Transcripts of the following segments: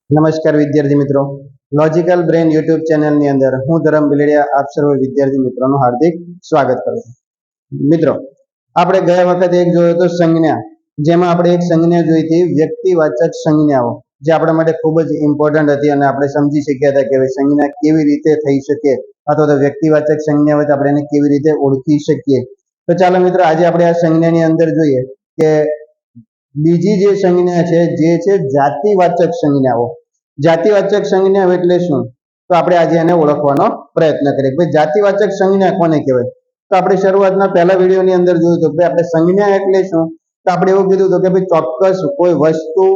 નમસ્કાર વિદ્યાર્થી મિત્રો, લોજિકલ બ્રેન યુટ્યુબ ચેનલની અંદર હું ધરમ બિલડિયા આપ સર્વ વિદ્યાર્થી મિત્રોનું હાર્દિક સ્વાગત કરું છું. મિત્રો, આપણે ગયા વખતે એક જોયો હતો સંજ્ઞા, જેમાં આપણે એક સંજ્ઞા જોઈ હતી વ્યક્તિવાચક સંજ્ઞાઓ, જે આપણા માટે ખૂબ જ ઇમ્પોર્ટન્ટ હતી અને આપણે સમજી શક્યા હતા કે સંજ્ઞા કેવી રીતે થઈ શકે અથવા તો વ્યક્તિવાચક સંજ્ઞા હોય તો આપણે એને કેવી રીતે ઓળખી શકીએ. તો ચાલો મિત્રો, આજે આપણે આ સંજ્ઞાની અંદર જોઈએ કે બીજી જે સંજ્ઞા છે જે છે જાતિવાચક સંજ્ઞાઓ. જાતિવાચક સંજ્ઞાઓ એટલે શું, તો આપણે આજે એને ઓળખવાનો પ્રયત્ન કરીએ. ભાઈ, જાતિવાચક સંજ્ઞા કોને કહેવાય? તો આપણે શરૂઆતના પહેલા વિડીયોની અંદર જોયું હતું કે આપણે સંજ્ઞા એટલે શું, તો આપણે એવું કીધું હતું કે ભાઈ ચોક્કસ કોઈ વસ્તુ,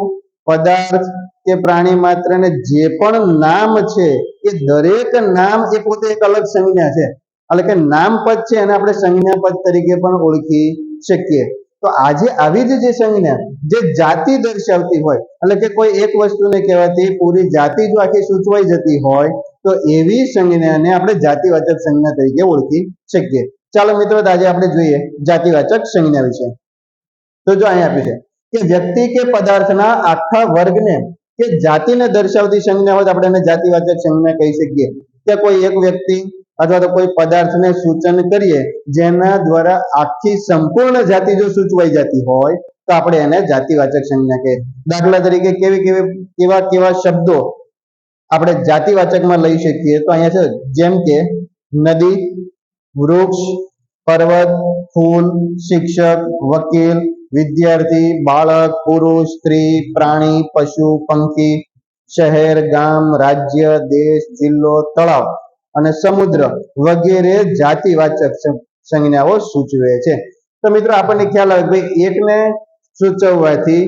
પદાર્થ કે પ્રાણી માત્રને જે પણ નામ છે એ દરેક નામ એ પોતે એક અલગ સંજ્ઞા છે, એટલે કે નામ પદ છે એને આપણે સંજ્ઞા પદ તરીકે પણ ઓળખી શકીએ. તો આજે આવી જ જે સંજ્ઞા જે જાતિ દર્શાવતી હોય, એટલે કે કોઈ એક વસ્તુને કહેવાથી પૂરી જાતિ જો આખી સૂચવાઈ જતી હોય તો એવી સંજ્ઞાને આપણે જાતિવાચક સંજ્ઞા તરીકે ઓળખી શકીએ. ચાલો મિત્રો, આજે આપણે જોઈએ જાતિવાચક સંજ્ઞા વિશે. તો જો અહીં આપ્યું છે કે વ્યક્તિ કે પદાર્થના આખા વર્ગને કે જાતિને દર્શાવતી સંજ્ઞા હોય તો આપણે એને જાતિવાચક સંજ્ઞા કહી શકીએ. કે કોઈ એક વ્યક્તિ અથવા તો કોઈ પદાર્થને સૂચન કરીએ જેના દ્વારા આખી સંપૂર્ણ જાતિ જો સૂચવાઈ જતી હોય તો આપણે એને જાતિવાચક સંજ્ઞા કહીએ. દાખલા તરીકે કેવા કેવા શબ્દો આપણે જાતિવાચકમાં લઈ શકીએ, તો અહીંયા છે જેમ કે નદી, વૃક્ષ, પર્વત, ફૂલ, શિક્ષક, વકીલ, વિદ્યાર્થી, બાળક, પુરુષ, સ્ત્રી, પ્રાણી, પશુ, પંખી, શહેર, ગામ, રાજ્ય, દેશ, જિલ્લો, તળાવ અને સમુદ્ર વગેરે જાતિવાચક સંજ્ઞાઓ સૂચવે છે. તો મિત્રો, આપણને ખ્યાલ આવે ભાઈ એકને સૂચવવાથી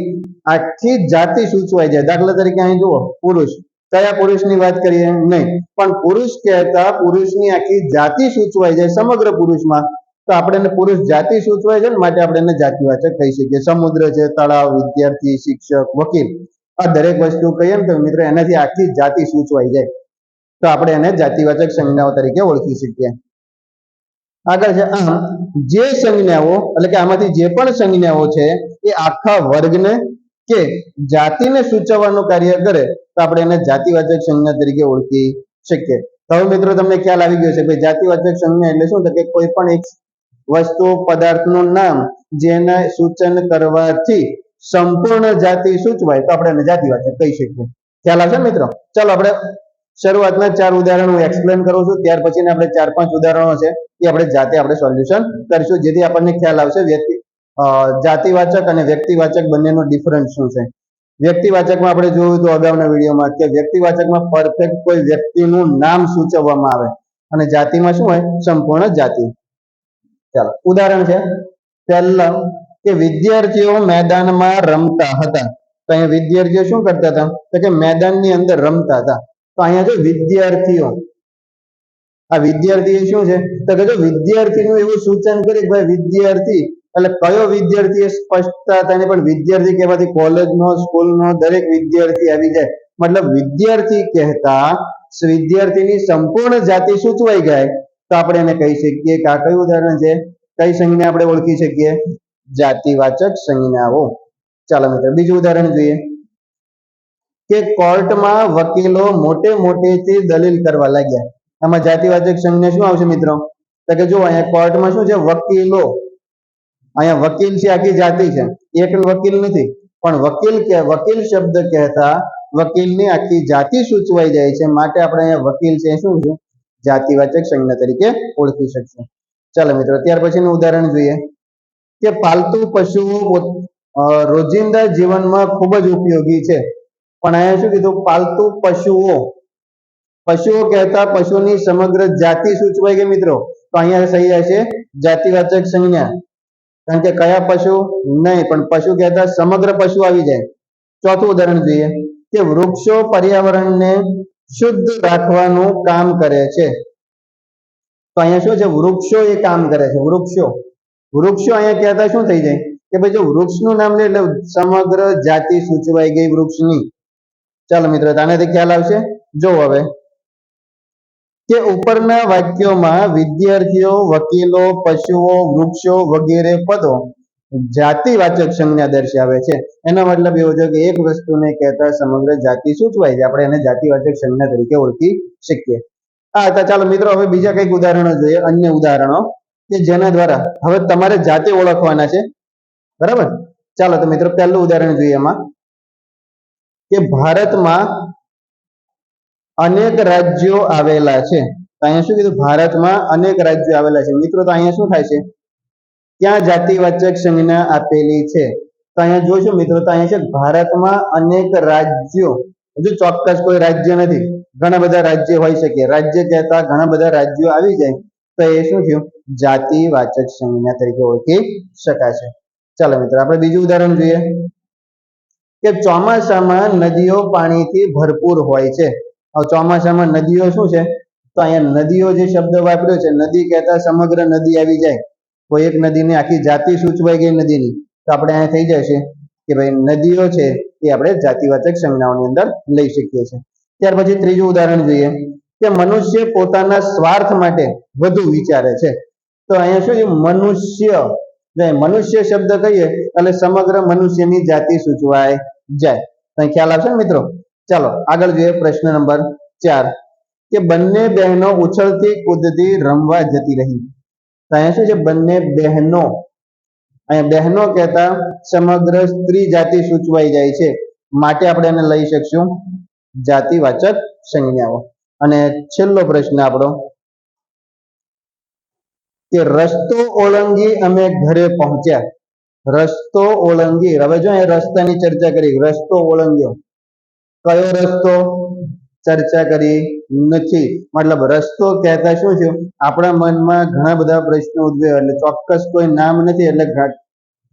આખી જાતિ સૂચવાઈ જાય. દાખલા તરીકે અહીં જુઓ, પુરુષ, કયા પુરુષની વાત કરીએ? નહીં, પણ પુરુષ કહેતા પુરુષની આખી જાતિ સૂચવાઈ જાય સમગ્ર પુરુષમાં, તો આપણે એને પુરુષ જાતિ સૂચવાય છે ને માટે આપણે એને જાતિવાચક કહી શકીએ. સમુદ્ર છે, તળાવ, વિદ્યાર્થી, શિક્ષક, વકીલ, આ દરેક વસ્તુ કહીએ ને તો મિત્રો એનાથી આખી જાતિ સૂચવાઈ જાય, તો આપણે એને જાતિવાચક સંજ્ઞાઓ તરીકે ઓળખી શકીએ. આગળ છે આમ જે સંજ્ઞાઓ, એટલે કે આમાંથી જે પણ સંજ્ઞાઓ છે એ આખા વર્ગને કે જાતિને સૂચવવાનું કાર્ય કરે તો આપણે એને જાતિવાચક સંજ્ઞા તરીકે ઓળખી શકીએ. હવે મિત્રો, તમને ખ્યાલ આવી ગયો છે ભાઈ જાતિવાચક સંજ્ઞા એટલે શું, તો કે કોઈ પણ એક વસ્તુ, પદાર્થનું નામ જેને સૂચન કરવાથી સંપૂર્ણ જાતિ સૂચવાય તો આપણે એને જાતિવાચક કહી શકીએ. ખ્યાલ આવશે મિત્રો? ચાલો આપણે શરૂઆતના 4 ઉદાહરણો એક્સપ્લેન કરું છું, ત્યાર પછી આપણે 4-5 ઉદાહરણો છે એ આપણે જાતે આપણે સોલ્યુશન કરીશું, જેથી આપણને ખ્યાલ આવશે જાતિવાચક અને વ્યક્તિવાચક બંનેનો ડિફરન્સ શું છે. વ્યક્તિવાચકમાં આપણે જોયું હતું અગાઉના વિડીયોમાં કે વ્યક્તિવાચકમાં પરફેક્ટ કોઈ વ્યક્તિનું નામ સૂચવવામાં આવે અને જાતિમાં શું હોય? સંપૂર્ણ જાતિ. ચાલો ઉદાહરણ છે પહેલા કે વિદ્યાર્થીઓ મેદાનમાં રમતા હતા. તો અહીંયા વિદ્યાર્થીઓ શું કરતા હતા? તો કે મેદાનની અંદર રમતા હતા. તો અહીંયા જો વિદ્યાર્થીઓ, આ વિદ્યાર્થી શું છે? તો કે જો વિદ્યાર્થીનું એવું સૂચન કરે કે ભાઈ વિદ્યાર્થી, એટલે કયો વિદ્યાર્થી એ સ્પષ્ટતા હતા ને, પણ વિદ્યાર્થી કહેવાથી કોલેજનો, સ્કૂલનો દરેક વિદ્યાર્થી આવી જાય, મતલબ વિદ્યાર્થી કહેતા વિદ્યાર્થીની સંપૂર્ણ જાતિ સૂચવાઈ જાય તો આપણે એને કહી શકીએ કે આ કયું ઉદાહરણ છે? કઈ સંજ્ઞા આપણે ઓળખી શકીએ? જાતિવાચક સંજ્ઞાઓ. ચાલો મિત્રો, બીજું ઉદાહરણ જોઈએ કે કોર્ટમાં વકીલો મોટે મોટેથી દલીલ કરવા લાગ્યા. આમાં જાતિવાચક સંજ્ઞા શું આવશે મિત્રો? તો કે જો અહીંયા કોર્ટમાં શું છે? વકીલો. અહીંયા વકીલ છે, આખી જાતિ છે, એક વકીલ નથી, પણ વકીલ શબ્દ કહેતા વકીલની આખી જાતિ સૂચવાઈ જાય છે, માટે આપણે અહીંયા વકીલ છે શું છે? જાતિવાચક સંજ્ઞા તરીકે ઓળખી શકશું. ચાલો મિત્રો, ત્યાર પછીનું ઉદાહરણ જોઈએ કે પાલતુ પશુઓ રોજિંદા જીવનમાં ખૂબ જ ઉપયોગી છે. પણ અહીંયા શું કીધું? પાલતુ પશુઓ. પશુઓ કહેતા પશુની સમગ્ર જાતિ સૂચવાઈ ગઈ મિત્રો, તો અહીંયા સહી હશે જાતિવાચક સંજ્ઞા. કારણ કે કયા પશુ નહીં, પણ પશુ કહેતા સમગ્ર પશુ આવી જાય. ચોથું ઉદાહરણ જોઈએ કે વૃક્ષો પર્યાવરણને શુદ્ધ રાખવાનું કામ કરે છે. તો અહીંયા શું છે? વૃક્ષો એ કામ કરે છે. વૃક્ષો અહીંયા કહેતા શું થઈ જાય કે ભાઈ જો વૃક્ષનું નામ લે એટલે સમગ્ર જાતિ સૂચવાઈ ગઈ વૃક્ષની. ચાલો મિત્રો, આનાથી ખ્યાલ આવશે. જો હવે કે ઉપરના વાક્યોમાં વિદ્યાર્થીઓ, વકીલો, પશુઓ, વૃક્ષો વગેરે પદો જાતિવાચક સંજ્ઞા દર્શાવે છે. એનો મતલબ એવો છે કે એક વસ્તુને કહેતા સમગ્ર જાતિ સૂચવાય છે, આપણે એને જાતિવાચક સંજ્ઞા તરીકે ઓળખી શકીએ. હા, તો ચાલો મિત્રો હવે બીજા કંઈક ઉદાહરણો જોઈએ, અન્ય ઉદાહરણો કે જેના દ્વારા હવે તમારે જાતે ઓળખવાના છે. બરાબર, ચાલો તો મિત્રો પહેલું ઉદાહરણ જોઈએ એમાં કે ભારતમાં અનેક રાજ્યો આવેલા છે. તો અહીંયા શું કીધું? ભારતમાં અનેક રાજ્યો આવેલા છે. મિત્રો તો અહીંયા શું થાય છે? ક્યાં જાતિવાચક સંજ્ઞા આપેલી છે? તો અહીંયા જોઈશું મિત્રો, તો અહીંયા છે ભારતમાં અનેક રાજ્યો. હજુ ચોક્કસ કોઈ રાજ્ય નથી, ઘણા બધા રાજ્ય હોઈ શકે. રાજ્ય કહેતા ઘણા બધા રાજ્યો આવી જાય તો એ શું થયું? જાતિવાચક સંજ્ઞા તરીકે ઓળખી શકાશે. ચાલો મિત્રો આપણે બીજું ઉદાહરણ જોઈએ કે ચોમાસામાં નદીઓ પાણીથી ભરપૂર હોય છે. હવે ચોમાસામાં નદીઓ શું છે? તો અહીંયા નદીઓ જે શબ્દ વાપર્યો છે, નદી કહેતા સમગ્ર નદી આવી જાય. કોઈ એક નદીની આખી જાતિ સૂચવાઈ ગઈ નદીની, તો આપણે અહીંયા થઈ જશે કે ભાઈ નદીઓ છે એ આપણે જાતિવાચક સંજ્ઞાઓની અંદર લઈ શકીએ છીએ. ત્યાર પછી ત્રીજું ઉદાહરણ જોઈએ કે મનુષ્ય પોતાના સ્વાર્થ માટે વધુ વિચારે છે. તો અહીંયા શું છે? મનુષ્ય, મનુષ્ય શબ્દ કહીએ એટલે સમગ્ર મનુષ્યની જાતિ સૂચવાય જાય. તો ખ્યાલ આવશે ને મિત્રો? ચાલો આગળ જોઈએ પ્રશ્ન નંબર 4 કે બંને બહેનો ઉછળતી કૂદતી રમવા જતી રહી. તો અહીંયા શું છે? બંને બહેનો, અહીંયા બહેનો કહેતા સમગ્ર સ્ત્રી જાતિ સૂચવાઈ જાય છે, માટે આપણે એને લઈ શકશું જાતિવાચક સંજ્ઞાઓ. અને છેલ્લો પ્રશ્ન આપણો કે રસ્તો ઓળંગી અમે ઘરે પહોંચ્યા. રસ્તો ઓળંગી, હવે જો અહીં રસ્તાની ચર્ચા કરી, રસ્તો ઓળંગ્યો, કયો રસ્તો ચર્ચા કરી નથી. મતલબ રસ્તો કહેતા શું થયું? આપણા મનમાં ઘણા બધા પ્રશ્નો ઉદ્ભવ્યા, એટલે ચોક્કસ કોઈ નામ નથી, એટલે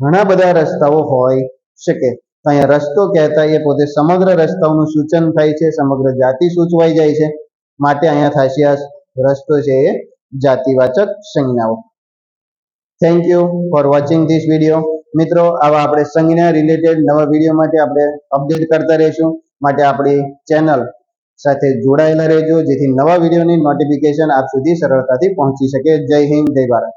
ઘણા બધા રસ્તાઓ હોય શકે. તો અહીંયા રસ્તો કહેતા એ પોતે સમગ્ર રસ્તાઓનું સૂચન થાય છે, સમગ્ર જાતિ સૂચવાઈ જાય છે, માટે અહીંયા થશે રસ્તો છે એ જાતિવાચક સંજ્ઞાઓ. Thank you for watching this video. મિત્રો આવા આપણે સંજ્ઞા રિલેટેડ નવા વિડીયો માટે આપણે અપડેટ કરતા રહીશું, માટે આપણી ચેનલ સાથે જોડાયેલા રહેજો, જેથી નવા વિડીયોની નોટિફિકેશન આપ સુધી સરળતાથી પહોંચી શકે. જય હિન્દ, જય ભારત.